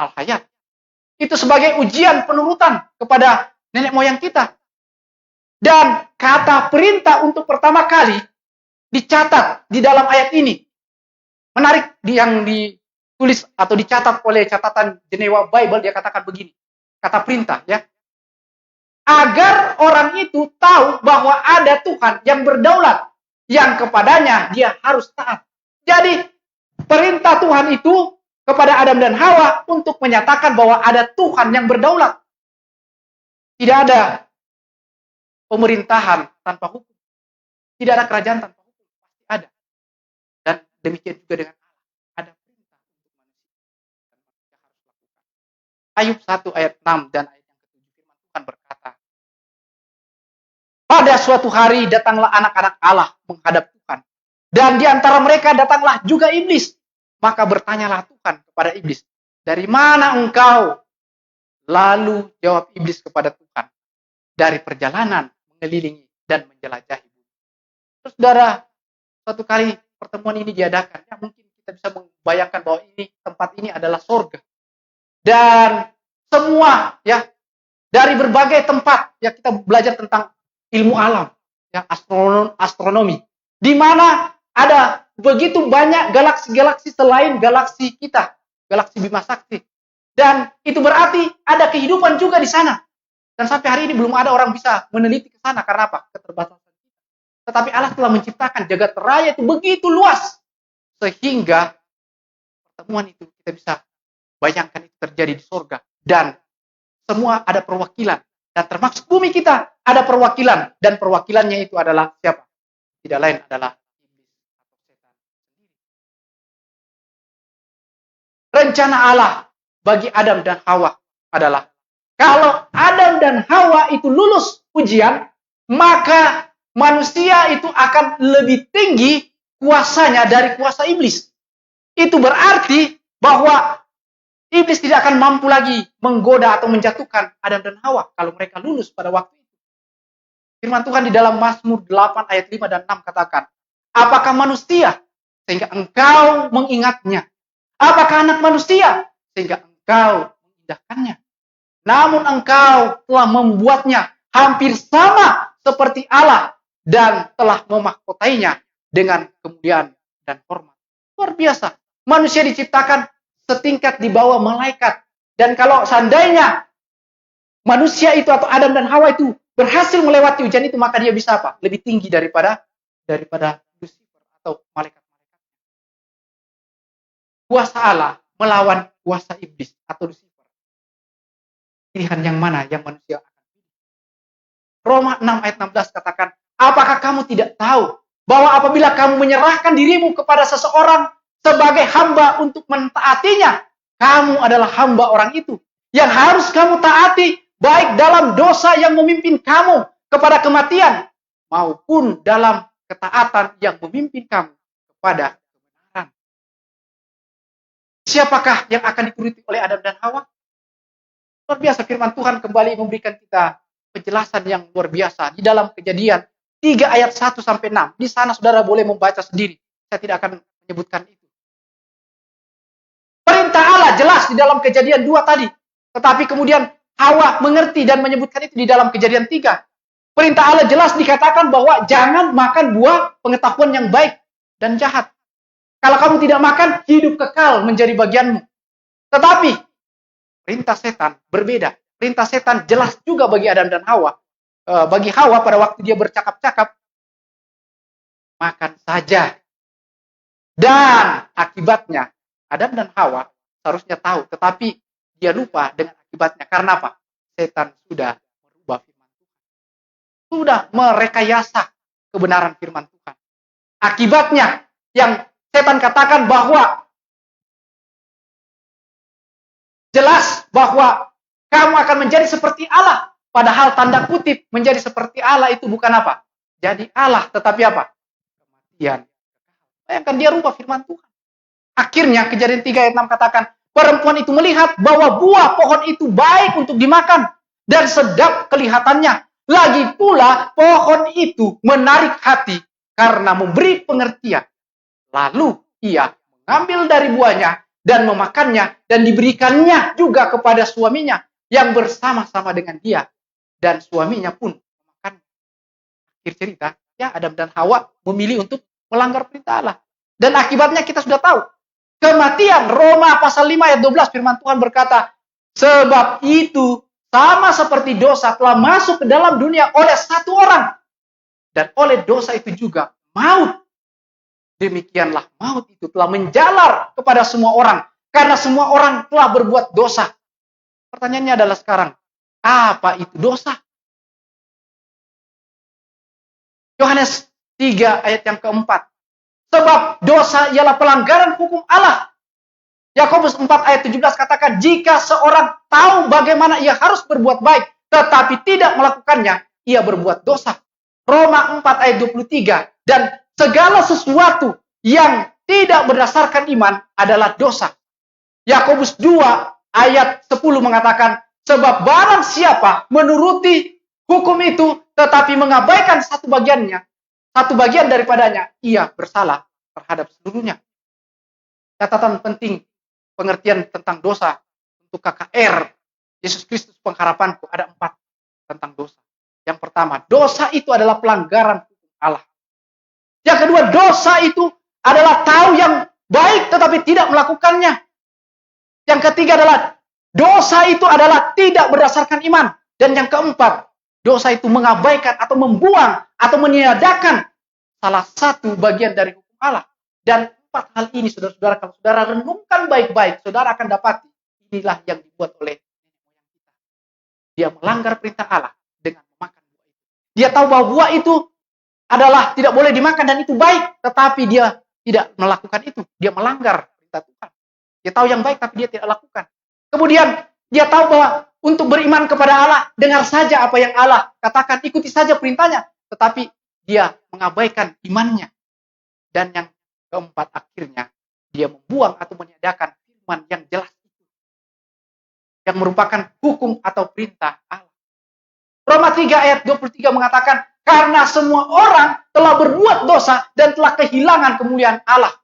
al-hayat. Itu sebagai ujian penurutan kepada nenek moyang kita. Dan kata perintah untuk pertama kali dicatat di dalam ayat ini. Menarik yang ditulis atau dicatat oleh catatan Jenewa Bible, dia katakan begini. Kata perintah ya. Agar orang itu tahu bahwa ada Tuhan yang berdaulat, yang kepadanya dia harus taat. Jadi perintah Tuhan itu kepada Adam dan Hawa untuk menyatakan bahwa ada Tuhan yang berdaulat. Tidak ada pemerintahan tanpa hukum. Tidak ada kerajaan tanpa hukum. Pasti ada. Dan demikian juga dengan Allah. Ada perintah untuk manusia. Dan manusia harus lakukan. Ayub 1 ayat 6 dan ayat yang ke-7 firman Tuhan berkata, pada suatu hari datanglah anak-anak Allah menghadap Tuhan. Dan di antara mereka datanglah juga iblis. Maka bertanyalah Tuhan kepada iblis, dari mana engkau? Lalu jawab iblis kepada Tuhan, dari perjalanan mengelilingi dan menjelajahi bumi. Terus saudara, suatu kali pertemuan ini diadakan, ya mungkin kita bisa membayangkan bahwa tempat ini adalah surga. Dan semua ya dari berbagai tempat ya kita belajar tentang ilmu alam, ya astronomi, di mana ada begitu banyak galaksi-galaksi selain galaksi kita, galaksi Bima Sakti. Dan itu berarti ada kehidupan juga di sana. Dan sampai hari ini belum ada orang bisa meneliti ke sana. Karena apa? Keterbatasan kita. Tetapi Allah telah menciptakan jagat raya itu begitu luas. Sehingga pertemuan itu kita bisa bayangkan itu terjadi di surga. Dan semua ada perwakilan. Dan termasuk bumi kita ada perwakilan. Dan perwakilannya itu adalah siapa? Tidak lain adalah rencana Allah bagi Adam dan Hawa adalah kalau Adam dan Hawa itu lulus ujian, maka manusia itu akan lebih tinggi kuasanya dari kuasa iblis. Itu berarti bahwa iblis tidak akan mampu lagi menggoda atau menjatuhkan Adam dan Hawa kalau mereka lulus pada waktu itu. Firman Tuhan di dalam Mazmur 8 ayat 5 dan 6 katakan, apakah manusia sehingga engkau mengingatnya? Apakah anak manusia sehingga engkau mengindahkannya? Namun engkau telah membuatnya hampir sama seperti Allah dan telah memahkotainya dengan kemuliaan dan hormat. Luar biasa. Manusia diciptakan setingkat di bawah malaikat. Dan kalau seandainya manusia itu atau Adam dan Hawa itu berhasil melewati ujian itu, maka dia bisa apa? Lebih tinggi daripada Lucifer atau malaikat. Kuasa Allah melawan kuasa iblis atau Lucifer. Pilihan yang mana yang manusia akan pilih? Roma 6 ayat 16 katakan, apakah kamu tidak tahu bahwa apabila kamu menyerahkan dirimu kepada seseorang sebagai hamba untuk mentaatinya, kamu adalah hamba orang itu. Yang harus kamu taati baik dalam dosa yang memimpin kamu kepada kematian maupun dalam ketaatan yang memimpin kamu kepada siapakah yang akan dituruti oleh Adam dan Hawa? Luar biasa firman Tuhan kembali memberikan kita penjelasan yang luar biasa di dalam Kejadian 3 ayat 1 sampai 6. Di sana saudara boleh membaca sendiri. Saya tidak akan menyebutkan itu. Ada jelas di dalam Kejadian 2 tadi. Tetapi kemudian Hawa mengerti dan menyebutkan itu di dalam Kejadian 3. Perintah Allah jelas dikatakan bahwa jangan makan buah pengetahuan yang baik dan jahat. Kalau kamu tidak makan, hidup kekal menjadi bagianmu. Tetapi perintah setan berbeda. Perintah setan jelas juga bagi Adam dan Hawa. Bagi Hawa pada waktu dia bercakap-cakap, makan saja. Dan akibatnya, Adam dan Hawa seharusnya tahu. Tetapi dia lupa dengan akibatnya. Karena apa? Setan sudah merubah firman Tuhan. Sudah merekayasa kebenaran firman Tuhan. Akibatnya, yang setan katakan bahwa jelas bahwa kamu akan menjadi seperti Allah. Padahal tanda kutip menjadi seperti Allah itu bukan apa? Jadi Allah, tetapi apa? Kematian. Bayangkan dia rubah firman Tuhan. Akhirnya Kejadian 3 ayat 6 katakan, perempuan itu melihat bahwa buah pohon itu baik untuk dimakan dan sedap kelihatannya. Lagi pula pohon itu menarik hati karena memberi pengertian. Lalu ia mengambil dari buahnya dan memakannya dan diberikannya juga kepada suaminya yang bersama-sama dengan dia. Dan suaminya pun memakannya. Akhir cerita, ya Adam dan Hawa memilih untuk melanggar perintah Allah. Dan akibatnya kita sudah tahu. Kematian. Roma pasal 5 ayat 12 firman Tuhan berkata, sebab itu sama seperti dosa telah masuk ke dalam dunia oleh satu orang. Dan oleh dosa itu juga maut. Demikianlah maut itu telah menjalar kepada semua orang. Karena semua orang telah berbuat dosa. Pertanyaannya adalah sekarang, apa itu dosa? Yohanes 3 ayat yang keempat. Sebab dosa ialah pelanggaran hukum Allah. Yakobus 4 ayat 17 katakan, jika seorang tahu bagaimana ia harus berbuat baik, tetapi tidak melakukannya, ia berbuat dosa. Roma 4 ayat 23. Dan segala sesuatu yang tidak berdasarkan iman adalah dosa. Yakobus 2 ayat 10 mengatakan, sebab barang siapa menuruti hukum itu tetapi mengabaikan satu bagian daripadanya, ia bersalah terhadap seluruhnya. Catatan penting pengertian tentang dosa untuk KKR Yesus Kristus pengharapanku ada 4 tentang dosa. Yang pertama, dosa itu adalah pelanggaran hukum Allah. Yang kedua, dosa itu adalah tahu yang baik tetapi tidak melakukannya. Yang ketiga adalah dosa itu adalah tidak berdasarkan iman. Dan yang keempat, dosa itu mengabaikan atau membuang atau meniadakan salah satu bagian dari hukum Allah. Dan 4 hal ini, saudara-saudara, kalau saudara renungkan baik-baik, saudara akan dapati inilah yang dibuat oleh nenek moyang kita. Dia melanggar perintah Allah dengan memakan buah itu. Dia tahu bahwa buah itu adalah tidak boleh dimakan dan itu baik, tetapi dia tidak melakukan itu. Dia melanggar perintah Tuhan. Dia tahu yang baik tapi dia tidak lakukan. Kemudian dia tahu bahwa untuk beriman kepada Allah, dengar saja apa yang Allah katakan, ikuti saja perintahnya, tetapi dia mengabaikan imannya. Dan yang keempat, akhirnya dia membuang atau meniadakan firman yang jelas itu, yang merupakan hukum atau perintah Allah. Roma 3 ayat 23 mengatakan, karena semua orang telah berbuat dosa dan telah kehilangan kemuliaan Allah.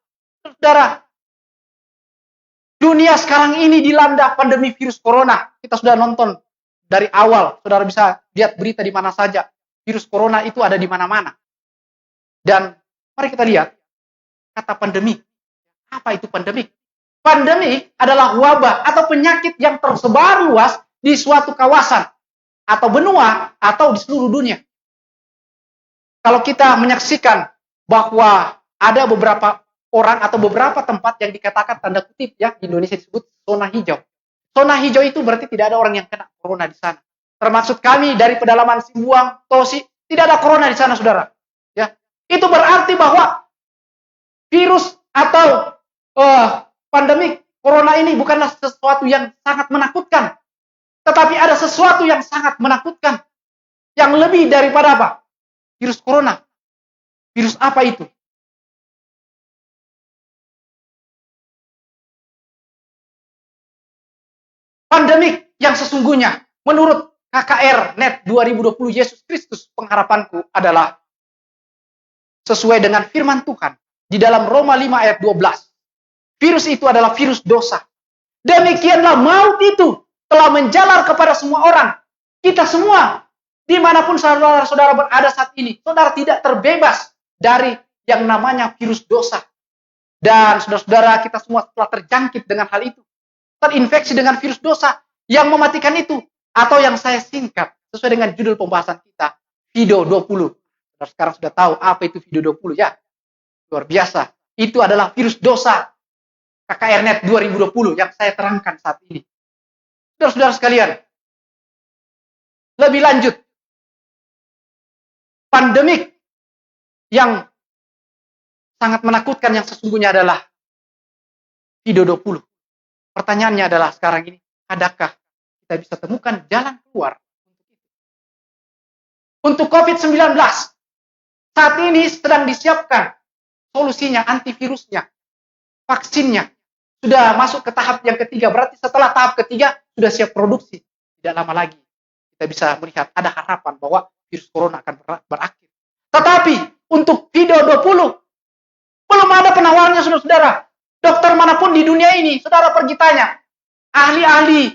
Saudara, dunia sekarang ini dilanda pandemi virus corona. Kita sudah nonton dari awal. Saudara bisa lihat berita di mana saja. Virus corona itu ada di mana-mana. Dan mari kita lihat kata pandemik. Apa itu pandemik? Pandemik adalah wabah atau penyakit yang tersebar luas di suatu kawasan atau benua atau di seluruh dunia. Kalau kita menyaksikan bahwa ada beberapa orang atau beberapa tempat yang dikatakan tanda kutip ya, di Indonesia disebut zona hijau. Zona hijau itu berarti tidak ada orang yang kena corona di sana. Termasuk kami dari pedalaman Simbuang, Tosi, tidak ada corona di sana, saudara. Ya, itu berarti bahwa virus atau pandemik corona ini bukanlah sesuatu yang sangat menakutkan, tetapi ada sesuatu yang sangat menakutkan, yang lebih daripada apa? Virus corona. Virus apa itu? Pandemik yang sesungguhnya menurut KKR Net 2020 Yesus Kristus pengharapanku adalah sesuai dengan firman Tuhan di dalam Roma 5 ayat 12. Virus itu adalah virus dosa. Demikianlah maut itu telah menjalar kepada semua orang. Kita semua, dimanapun saudara-saudara berada saat ini, saudara tidak terbebas dari yang namanya virus dosa. Dan saudara-saudara kita semua telah terjangkit dengan hal itu. Terinfeksi dengan virus dosa yang mematikan itu. Atau yang saya singkat, sesuai dengan judul pembahasan kita, Video 20. Saudara sekarang sudah tahu apa itu Video 20 ya. Luar biasa. Itu adalah virus dosa KKRNet 2020 yang saya terangkan saat ini. Saudara-saudara sekalian, lebih lanjut, pandemik yang sangat menakutkan yang sesungguhnya adalah Video 20. Pertanyaannya adalah sekarang ini, adakah kita bisa temukan jalan keluar untuk COVID-19? Saat ini sedang disiapkan solusinya, antivirusnya, vaksinnya. Sudah masuk ke tahap yang ketiga. Berarti setelah tahap ketiga sudah siap produksi. Tidak lama lagi kita bisa melihat ada harapan bahwa virus corona akan berakhir. Tetapi untuk Video 20 belum ada penawarnya, saudara-saudara. Dokter manapun di dunia ini, saudara pergi tanya. Ahli-ahli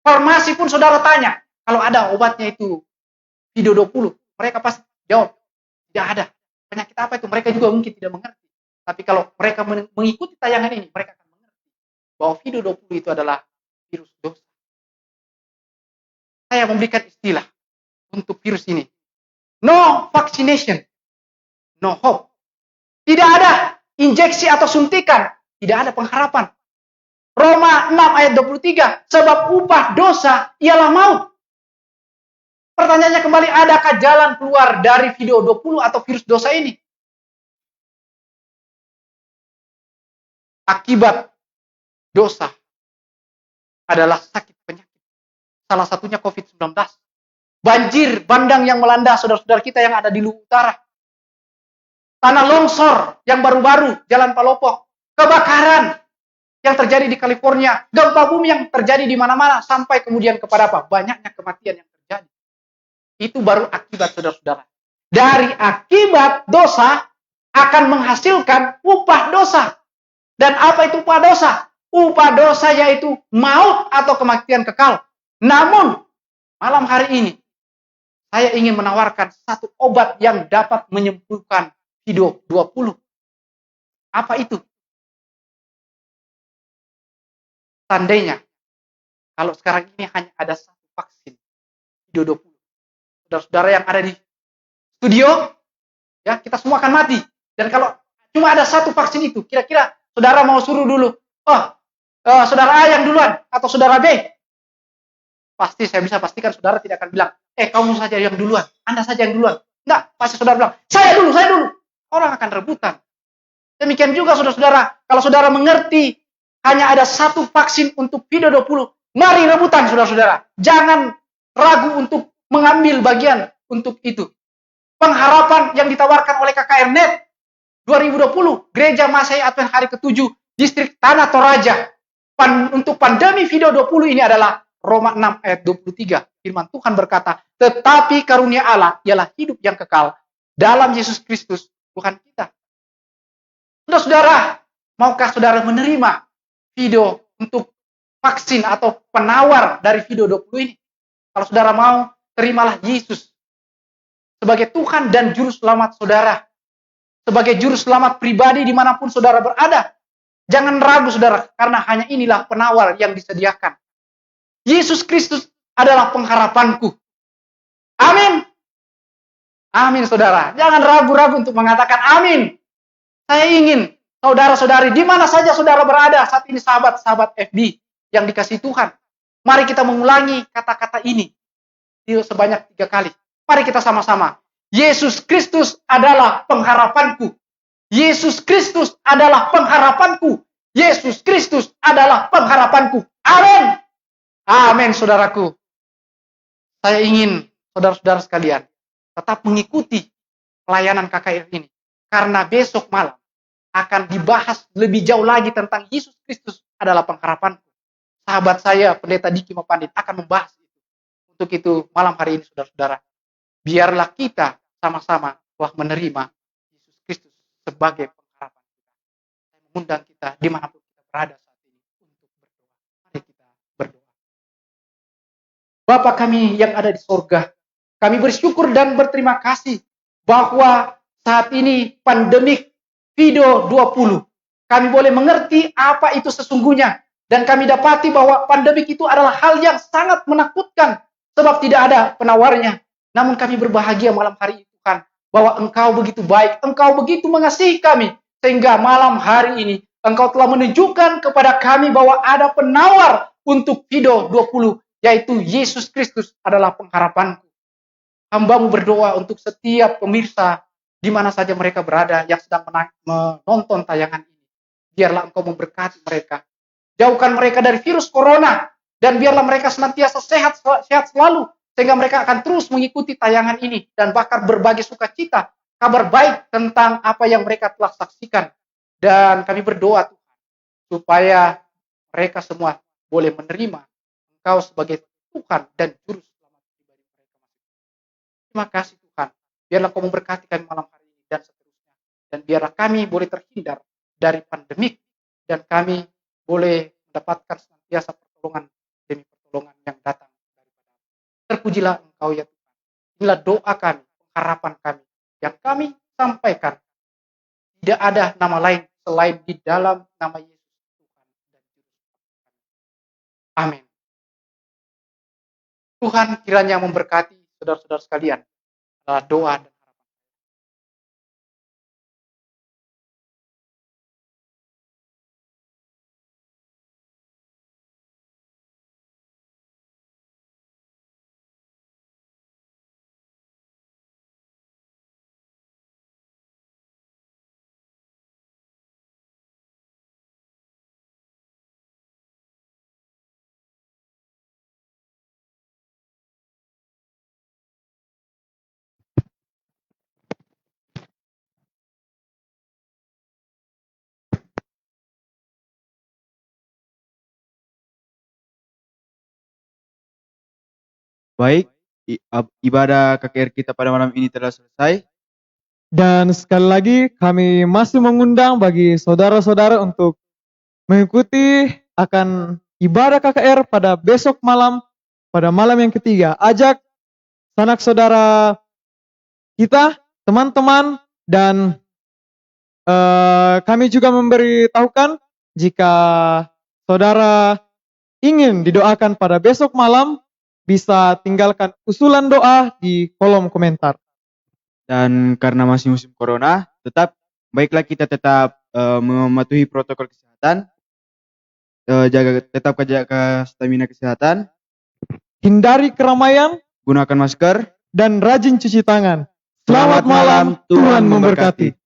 farmasi pun saudara tanya. Kalau ada obatnya itu Video 20, mereka pasti jawab, tidak ada. Penyakit apa itu? Mereka juga mungkin tidak mengerti. Tapi kalau mereka mengikuti tayangan ini, mereka akan mengerti bahwa Video 20 itu adalah virus dosa. Saya memberikan istilah untuk virus ini. No vaccination, no hope. Tidak ada injeksi atau suntikan, tidak ada pengharapan. Roma 6 ayat 23, sebab upah dosa ialah maut. Pertanyaannya kembali, adakah jalan keluar dari Video 20 atau virus dosa ini? Akibat dosa adalah sakit penyakit. Salah satunya COVID-19. Banjir bandang yang melanda saudara-saudara kita yang ada di Luwu Utara. Tanah longsor yang baru-baru, Jalan Palopo. Kebakaran yang terjadi di California. Gempa bumi yang terjadi di mana-mana. Sampai kemudian kepada apa? Banyaknya kematian yang terjadi. Itu baru akibat saudara-saudara. Dari akibat dosa akan menghasilkan upah dosa. Dan apa itu upah dosa? Upah dosa yaitu maut atau kematian kekal. Namun, malam hari ini, saya ingin menawarkan satu obat yang dapat menyembuhkan Video 20. Apa itu? Tandanya, kalau sekarang ini hanya ada satu vaksin, Video 20. Saudara-saudara yang ada di studio, ya kita semua akan mati. Dan kalau cuma ada satu vaksin itu, kira-kira saudara mau suruh dulu, saudara A yang duluan, atau saudara B? Pasti saya bisa pastikan saudara tidak akan bilang, kamu saja yang duluan, Anda saja yang duluan. Enggak, pasti saudara bilang, saya dulu. Orang akan rebutan. Demikian juga saudara-saudara, kalau saudara mengerti hanya ada satu vaksin untuk Video 20, mari rebutan saudara-saudara. Jangan ragu untuk mengambil bagian untuk itu. Pengharapan yang ditawarkan oleh KKRNet 2020, Gereja Masehi Advent Hari ke-7, Distrik Tanah Toraja. Untuk pandemi Video 20 ini adalah Roma 6 ayat 23. Firman Tuhan berkata, tetapi karunia Allah ialah hidup yang kekal dalam Yesus Kristus, Tuhan kita. Saudara-saudara, maukah saudara menerima video untuk vaksin atau penawar dari Video 20 ini? Kalau saudara mau, terimalah Yesus sebagai Tuhan dan Juru Selamat saudara. Sebagai Juru Selamat pribadi dimanapun saudara berada. Jangan ragu saudara, karena hanya inilah penawar yang disediakan. Yesus Kristus adalah pengharapanku. Amin. Amin saudara. Jangan ragu-ragu untuk mengatakan amin. Saya ingin saudara-saudari, di mana saja saudara berada saat ini, sahabat-sahabat FB yang dikasihi Tuhan. Mari kita mengulangi kata-kata ini sebanyak 3 kali. Mari kita sama-sama. Yesus Kristus adalah pengharapanku. Yesus Kristus adalah pengharapanku. Yesus Kristus adalah pengharapanku. Amin. Amin saudaraku. Saya ingin saudara-saudara sekalian tetap mengikuti pelayanan KKR ini. Karena besok malam akan dibahas lebih jauh lagi tentang Yesus Kristus adalah pengharapanku. Sahabat saya, Pendeta Diki Mapandit, akan membahas itu. Untuk itu, malam hari ini, saudara-saudara, biarlah kita sama-sama telah menerima Yesus Kristus sebagai pengharapan kita. Saya mengundang kita dimanapun kita berada saat ini untuk berdoa. Mari Bapa kami yang ada di sorga, kami bersyukur dan berterima kasih bahwa saat ini pandemik video 20, kami boleh mengerti apa itu sesungguhnya. Dan kami dapati bahwa pandemik itu adalah hal yang sangat menakutkan sebab tidak ada penawarnya. Namun kami berbahagia malam hari itu, Tuhan, bahwa Engkau begitu baik, Engkau begitu mengasihi kami, sehingga malam hari ini Engkau telah menunjukkan kepada kami bahwa ada penawar untuk video 20, yaitu Yesus Kristus adalah pengharapanku. Hamba-Mu berdoa untuk setiap pemirsa di mana saja mereka berada yang sedang menonton tayangan ini. Biarlah Engkau memberkati mereka. Jauhkan mereka dari virus corona, dan biarlah mereka senantiasa sehat selalu, sehingga mereka akan terus mengikuti tayangan ini dan bahkan berbagi sukacita, kabar baik tentang apa yang mereka telah saksikan. Dan kami berdoa Tuhan, supaya mereka semua boleh menerima Engkau sebagai Tuhan dan Juru Selamat pribadi mereka. Terima kasih Tuhan. Biarlah Engkau memberkati kami malam hari ini dan seterusnya. Dan biarlah kami boleh terhindar dari pandemik, dan kami boleh mendapatkan senantiasa pertolongan demi pertolongan yang datang daripada. Terpujilah Engkau ya Tuhan. Inilah doa kami, pengharapan kami yang kami sampaikan. Tidak ada nama lain selain di dalam nama Yesus Tuhan dan Juru Selamat kami. Amin. Tuhan kiranya memberkati saudara-saudara sekalian. Adalah doa dan harapan. Baik, ibadah KKR kita pada malam ini telah selesai. Dan sekali lagi kami masih mengundang bagi saudara-saudara untuk mengikuti akan ibadah KKR pada besok malam, pada malam yang ketiga. Ajak sanak saudara kita, teman-teman, dan kami juga memberitahukan jika saudara ingin didoakan pada besok malam, bisa tinggalkan usulan doa di kolom komentar. Dan karena masih musim corona, baiklah kita tetap mematuhi protokol kesehatan, tetap jaga stamina kesehatan, Hindari keramaian, gunakan masker. dan rajin cuci tangan. Selamat malam, Tuhan memberkati.